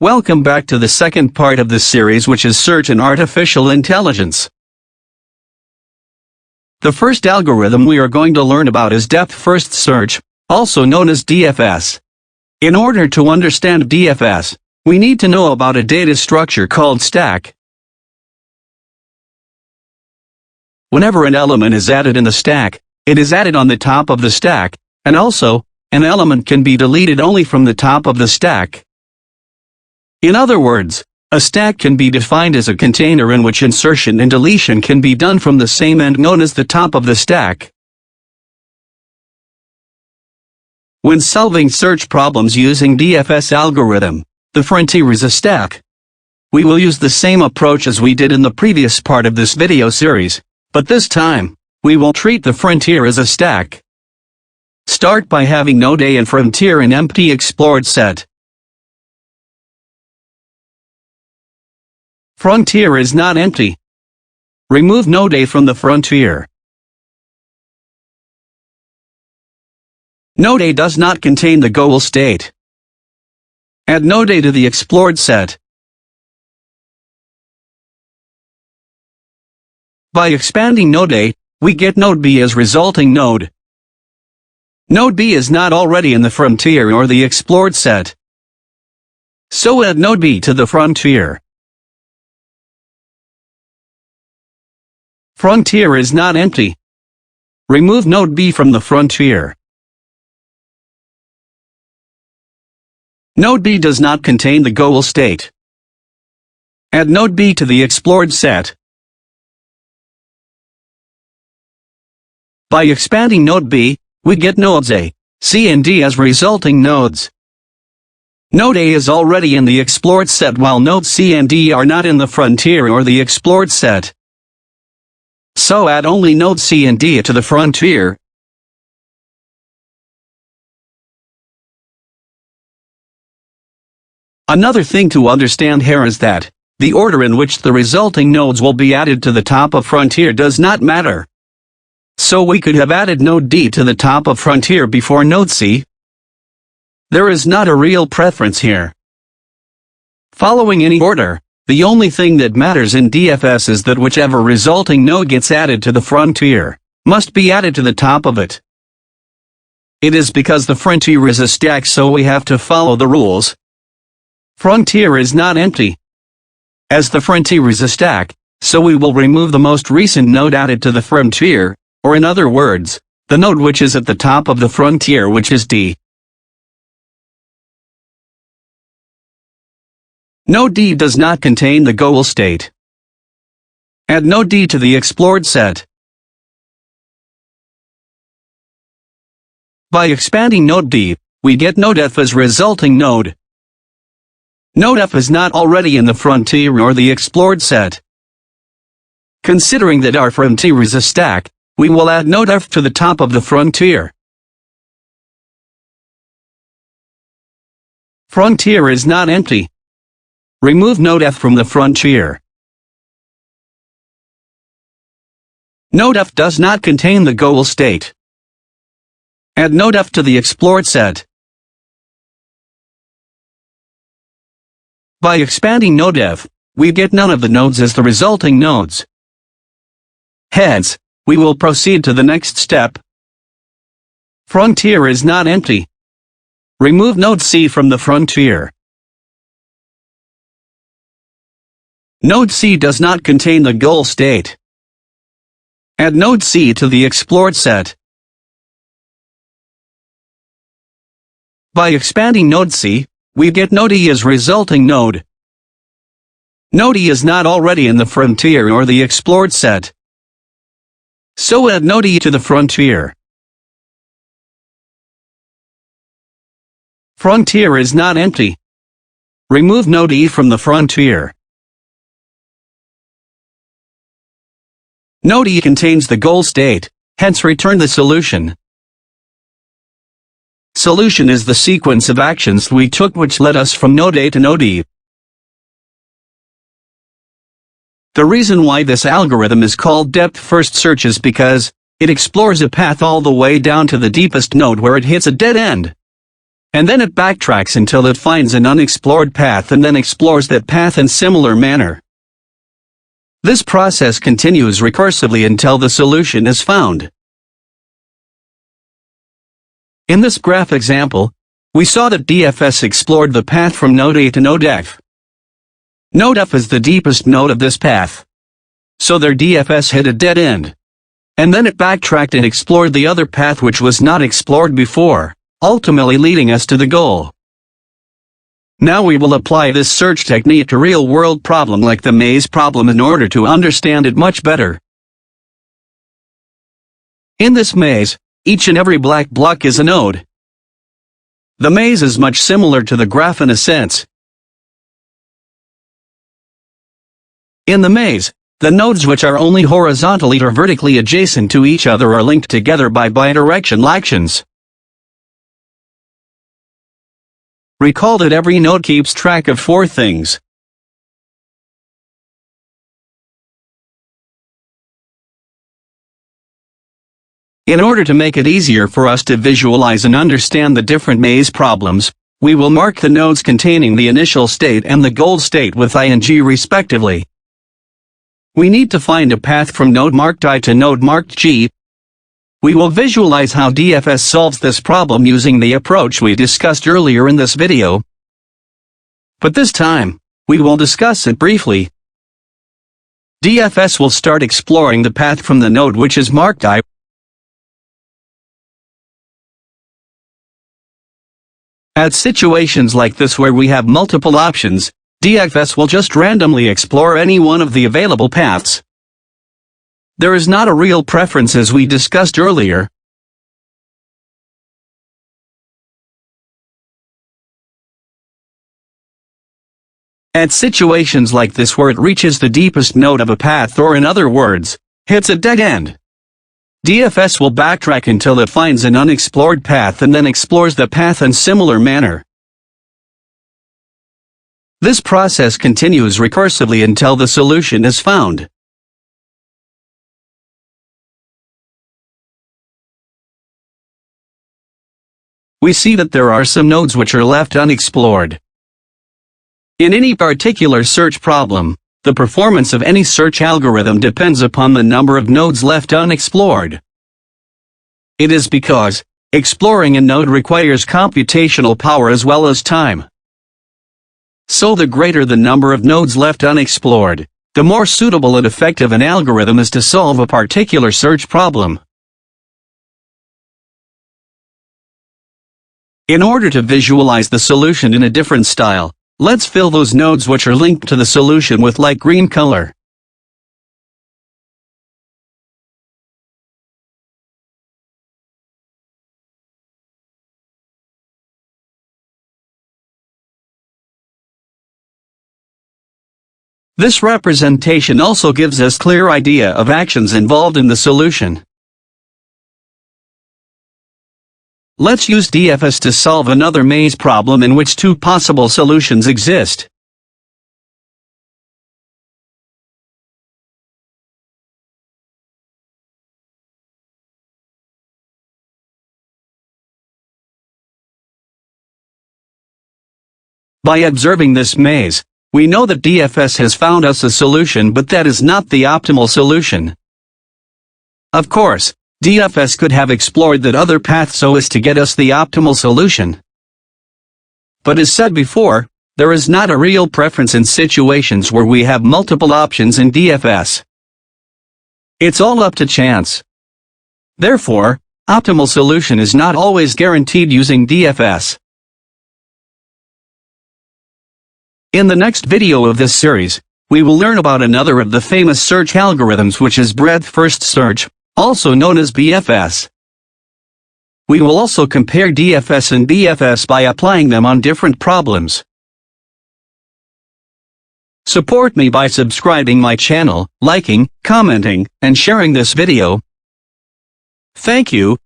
Welcome back to the second part of this series, which is Search and Artificial Intelligence. The first algorithm we are going to learn about is Depth First Search, also known as DFS. In order to understand DFS, we need to know about a data structure called stack. Whenever an element is added in the stack, it is added on the top of the stack, and also, an element can be deleted only from the top of the stack. In other words, a stack can be defined as a container in which insertion and deletion can be done from the same end, known as the top of the stack. When solving search problems using DFS algorithm, the frontier is a stack. We will use the same approach as we did in the previous part of this video series, but this time, we will treat the frontier as a stack. Start by having node A and frontier in empty explored set. Frontier is not empty. Remove node A from the frontier. Node A does not contain the goal state. Add node A to the explored set. By expanding node A, we get node B as resulting node. Node B is not already in the frontier or the explored set. So add node B to the frontier. Frontier is not empty. Remove node B from the frontier. Node B does not contain the goal state. Add node B to the explored set. By expanding node B, we get nodes A, C and D as resulting nodes. Node A is already in the explored set while nodes C and D are not in the frontier or the explored set. So add only nodes C and D to the frontier. Another thing to understand here is that the order in which the resulting nodes will be added to the top of frontier does not matter. So we could have added node D to the top of frontier before node C. There is not a real preference here. Following any order, the only thing that matters in DFS is that whichever resulting node gets added to the frontier must be added to the top of it. It is because the frontier is a stack, so we have to follow the rules. Frontier is not empty. As the frontier is a stack, so we will remove the most recent node added to the frontier, or in other words, the node which is at the top of the frontier, which is D. Node D does not contain the goal state. Add node D to the explored set. By expanding node D, we get node F as resulting node. Node F is not already in the frontier or the explored set. Considering that our frontier is a stack, we will add node F to the top of the frontier. Frontier is not empty. Remove node F from the frontier. Node F does not contain the goal state. Add node F to the explored set. By expanding node F, we get none of the nodes as the resulting nodes. Hence, we will proceed to the next step. Frontier is not empty. Remove node C from the frontier. Node C does not contain the goal state. Add node C to the explored set. By expanding node C, we get node E as resulting node. Node E is not already in the frontier or the explored set. So add node E to the frontier. Frontier is not empty. Remove node E from the frontier. Node E contains the goal state, hence return the solution. Solution is the sequence of actions we took which led us from node A to node E. The reason why this algorithm is called Depth First Search is because it explores a path all the way down to the deepest node where it hits a dead end. and then it backtracks until it finds an unexplored path and then explores that path in similar manner. This process continues recursively until the solution is found. In this graph example, we saw that DFS explored the path from node A to node F. Node F is the deepest node of this path. So their DFS hit a dead end. And then it backtracked and explored the other path which was not explored before, ultimately leading us to the goal. Now we will apply this search technique to real-world problem like the maze problem in order to understand it much better. In this maze, each and every black block is a node. The maze is much similar to the graph in a sense. In the maze, the nodes which are only horizontally or vertically adjacent to each other are linked together by bidirectional actions. Recall that every node keeps track of 4 things. In order to make it easier for us to visualize and understand the different maze problems, we will mark the nodes containing the initial state and the goal state with ing respectively. We need to find a path from node marked I to node marked G. We will visualize how DFS solves this problem using the approach we discussed earlier in this video. But this time, we will discuss it briefly. DFS will start exploring the path from the node which is marked I. At situations like this where we have multiple options, DFS will just randomly explore any one of the available paths. There is not a real preference as we discussed earlier. At situations like this where it reaches the deepest node of a path or in other words, hits a dead end, DFS will backtrack until it finds an unexplored path and then explores the path in similar manner. This process continues recursively until the solution is found. We see that there are some nodes which are left unexplored. In any particular search problem, the performance of any search algorithm depends upon the number of nodes left unexplored. It is because exploring a node requires computational power as well as time. So the greater the number of nodes left unexplored, the more suitable and effective an algorithm is to solve a particular search problem. In order to visualize the solution in a different style, let's fill those nodes which are linked to the solution with light green color. This representation also gives us clear idea of actions involved in the solution. Let's use DFS to solve another maze problem in which 2 possible solutions exist. By observing this maze, we know that DFS has found us a solution, but that is not the optimal solution. Of course, DFS could have explored that other path so as to get us the optimal solution. But as said before, there is not a real preference in situations where we have multiple options in DFS. It's all up to chance. Therefore, optimal solution is not always guaranteed using DFS. In the next video of this series, we will learn about another of the famous search algorithms, which is breadth first search, also known as BFS. We will also compare DFS and BFS by applying them on different problems. Support me by subscribing my channel, liking, commenting, and sharing this video. Thank you.